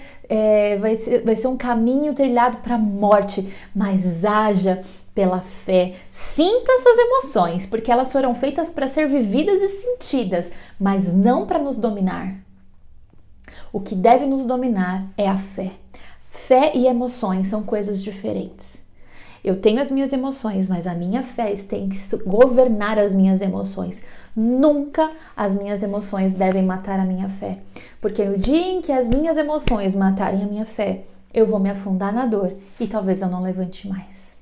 vai ser um caminho trilhado para a morte, mas haja pela fé. Sinta suas emoções, porque elas foram feitas para ser vividas e sentidas, mas não para nos dominar. O que deve nos dominar é a fé. Fé e emoções são coisas diferentes. Eu tenho as minhas emoções, mas a minha fé tem que governar as minhas emoções. Nunca as minhas emoções devem matar a minha fé, porque no dia em que as minhas emoções matarem a minha fé, eu vou me afundar na dor e talvez eu não levante mais.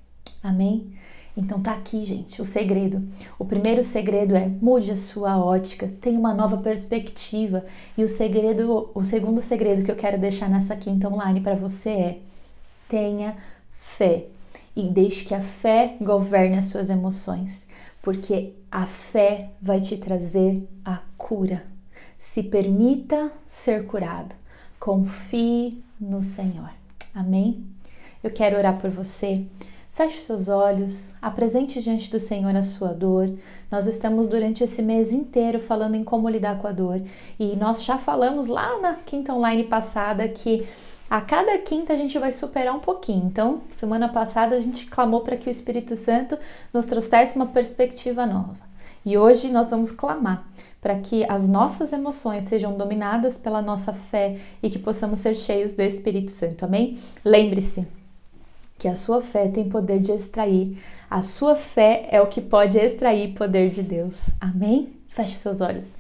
Amém? Então tá aqui, gente, o segredo. O primeiro segredo é mude a sua ótica, tenha uma nova perspectiva. E o segundo segredo que eu quero deixar nessa quinta online para você é: tenha fé e deixe que a fé governe as suas emoções, porque a fé vai te trazer a cura. Se permita ser curado. Confie no Senhor. Amém? Eu quero orar por você. Feche seus olhos, apresente diante do Senhor a sua dor. Nós estamos durante esse mês inteiro falando em como lidar com a dor. E nós já falamos lá na quinta online passada que a cada quinta a gente vai superar um pouquinho. Então, semana passada a gente clamou para que o Espírito Santo nos trouxesse uma perspectiva nova. E hoje nós vamos clamar para que as nossas emoções sejam dominadas pela nossa fé e que possamos ser cheios do Espírito Santo. Amém? Lembre-se que a sua fé tem poder de extrair. A sua fé é o que pode extrair poder de Deus. Amém? Feche seus olhos.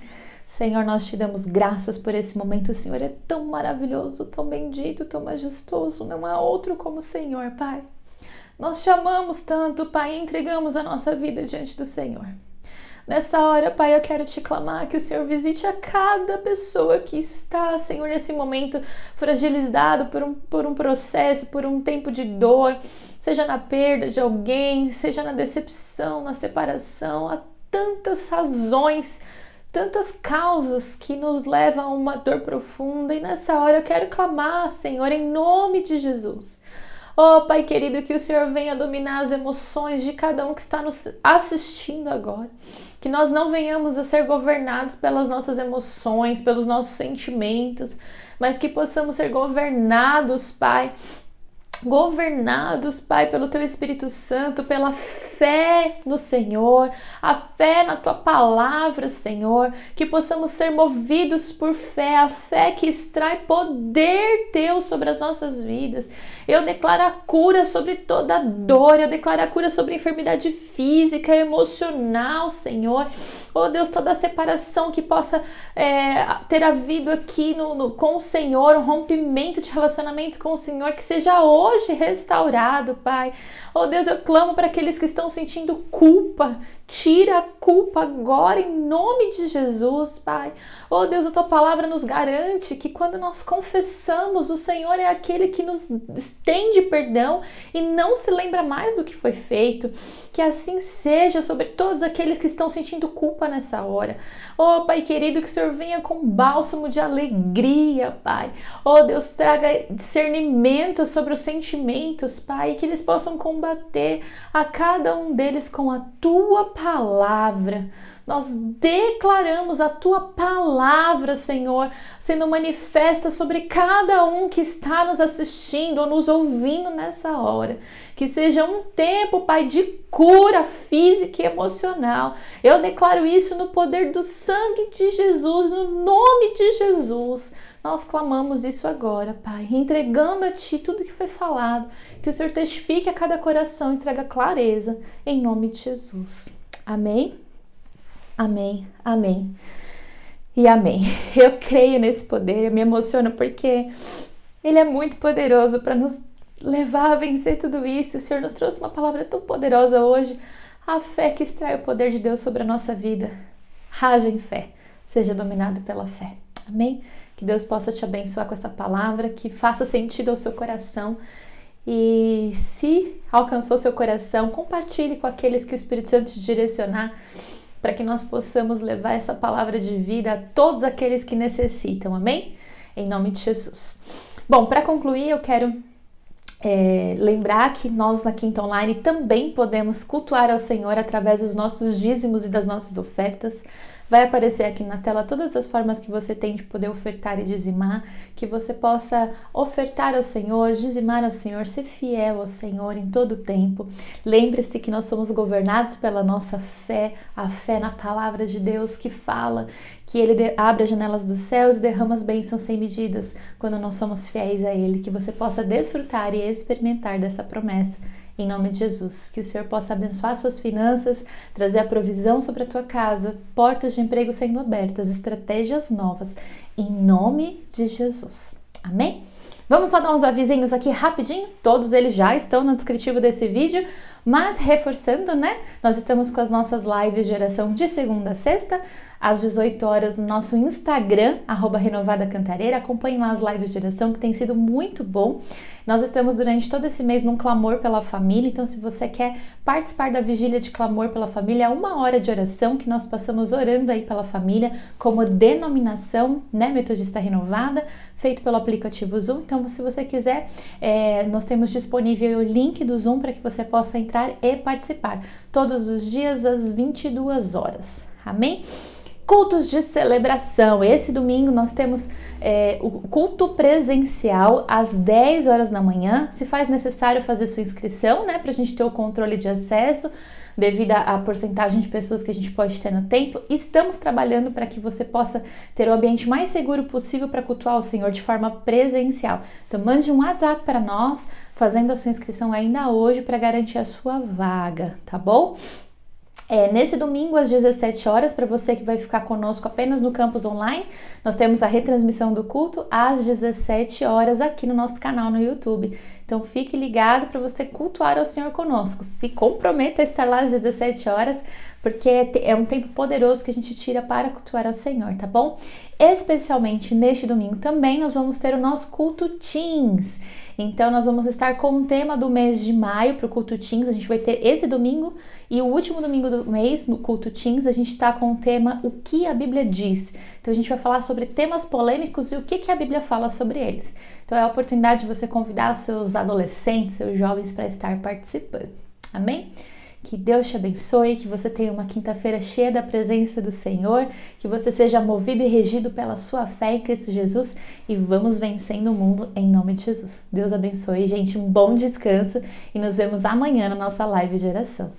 Senhor, nós te damos graças por esse momento. O Senhor é tão maravilhoso, tão bendito, tão majestoso. Não há outro como o Senhor, Pai. Nós te amamos tanto, Pai, e entregamos a nossa vida diante do Senhor. Nessa hora, Pai, eu quero te clamar que o Senhor visite a cada pessoa que está, Senhor, nesse momento fragilizado por um processo, por um tempo de dor, seja na perda de alguém, seja na decepção, na separação. Há tantas razões, tantas causas que nos levam a uma dor profunda. E nessa hora eu quero clamar, Senhor, em nome de Jesus. Oh, Pai querido, que o Senhor venha dominar as emoções de cada um que está nos assistindo agora. Que nós não venhamos a ser governados pelas nossas emoções, pelos nossos sentimentos, mas que possamos ser governados, Pai, pelo Teu Espírito Santo, pela fé no Senhor, a fé na Tua palavra, Senhor, que possamos ser movidos por fé, a fé que extrai poder Teu sobre as nossas vidas. Eu declaro a cura sobre toda dor, eu declaro a cura sobre enfermidade física, emocional, Senhor. Oh Deus, toda a separação que possa ter havido aqui com o Senhor, um rompimento de relacionamento com o Senhor, que seja hoje restaurado, Pai. Oh Deus, eu clamo para aqueles que estão sentindo culpa, tira a culpa agora em nome de Jesus, Pai. Oh Deus, a Tua palavra nos garante que quando nós confessamos, o Senhor é aquele que nos estende perdão e não se lembra mais do que foi feito. Que assim seja sobre todos aqueles que estão sentindo culpa nessa hora. Oh Pai querido, que o Senhor venha com bálsamo de alegria, Pai. Oh Deus, traga discernimento sobre os sentimentos, Pai, e que eles possam combater a cada um deles com a Tua palavra. Nós declaramos a Tua palavra, Senhor, sendo manifesta sobre cada um que está nos assistindo ou nos ouvindo nessa hora. Que seja um tempo, Pai, de cura física e emocional. Eu declaro isso no poder do sangue de Jesus, no nome de Jesus. Nós clamamos isso agora, Pai, entregando a Ti tudo que foi falado. Que o Senhor testifique a cada coração e traga clareza, em nome de Jesus. Amém? Amém, amém e amém. Eu creio nesse poder, eu me emociono porque Ele é muito poderoso para nos levar a vencer tudo isso. O Senhor nos trouxe uma palavra tão poderosa hoje, a fé que extrai o poder de Deus sobre a nossa vida. Haja em fé, seja dominado pela fé. Amém? Que Deus possa te abençoar com essa palavra, que faça sentido ao seu coração. E se alcançou seu coração, compartilhe com aqueles que o Espírito Santo te direcionar, para que nós possamos levar essa palavra de vida a todos aqueles que necessitam, amém? Em nome de Jesus. Bom, para concluir, eu quero lembrar que nós na Quinta Online também podemos cultuar ao Senhor através dos nossos dízimos e das nossas ofertas. Vai aparecer aqui na tela todas as formas que você tem de poder ofertar e dizimar, que você possa ofertar ao Senhor, dizimar ao Senhor, ser fiel ao Senhor em todo o tempo. Lembre-se que nós somos governados pela nossa fé, a fé na palavra de Deus que fala que Ele abre as janelas dos céus e derrama as bênçãos sem medidas quando nós somos fiéis a Ele, que você possa desfrutar e experimentar dessa promessa. Em nome de Jesus, que o Senhor possa abençoar suas finanças, trazer a provisão sobre a tua casa, portas de emprego sendo abertas, estratégias novas, em nome de Jesus. Amém? Vamos só dar uns avisinhos aqui rapidinho, todos eles já estão no descritivo desse vídeo, mas reforçando, né? Nós estamos com as nossas lives de oração de segunda a sexta, às 18 horas no nosso Instagram, @renovadacantareira. Acompanhem lá as lives de oração, que tem sido muito bom. Nós estamos durante todo esse mês num clamor pela família, então se você quer participar da vigília de clamor pela família, é 1 hora de oração que nós passamos orando aí pela família, como denominação, né, Metodista Renovada, feito pelo aplicativo Zoom. Então Então, se você quiser, nós temos disponível o link do Zoom para que você possa entrar e participar. Todos os dias às 22 horas. Amém? Cultos de celebração. Esse domingo nós temos o culto presencial às 10 horas da manhã. Se faz necessário fazer sua inscrição, né, para a gente ter o controle de acesso, devido à porcentagem de pessoas que a gente pode ter no templo. Estamos trabalhando para que você possa ter o ambiente mais seguro possível para cultuar o Senhor de forma presencial. Então mande um WhatsApp para nós, fazendo a sua inscrição ainda hoje para garantir a sua vaga, tá bom? Nesse domingo às 17 horas, para você que vai ficar conosco apenas no campus online, nós temos a retransmissão do culto às 17 horas aqui no nosso canal no YouTube. Então fique ligado para você cultuar ao Senhor conosco. Se comprometa a estar lá às 17 horas, porque é um tempo poderoso que a gente tira para cultuar ao Senhor, tá bom? Especialmente neste domingo também nós vamos ter o nosso culto Teens. Então nós vamos estar com o tema do mês de maio para o culto Teens. A gente vai ter esse domingo e o último domingo do mês no culto Teens a gente está com o tema O que a Bíblia diz. Então a gente vai falar sobre temas polêmicos e o que a Bíblia fala sobre eles. Então é a oportunidade de você convidar seus adolescentes, seus jovens para estar participando. Amém? Que Deus te abençoe, que você tenha uma quinta-feira cheia da presença do Senhor, que você seja movido e regido pela sua fé em Cristo Jesus e vamos vencendo o mundo em nome de Jesus. Deus abençoe, gente, um bom descanso e nos vemos amanhã na nossa live de oração.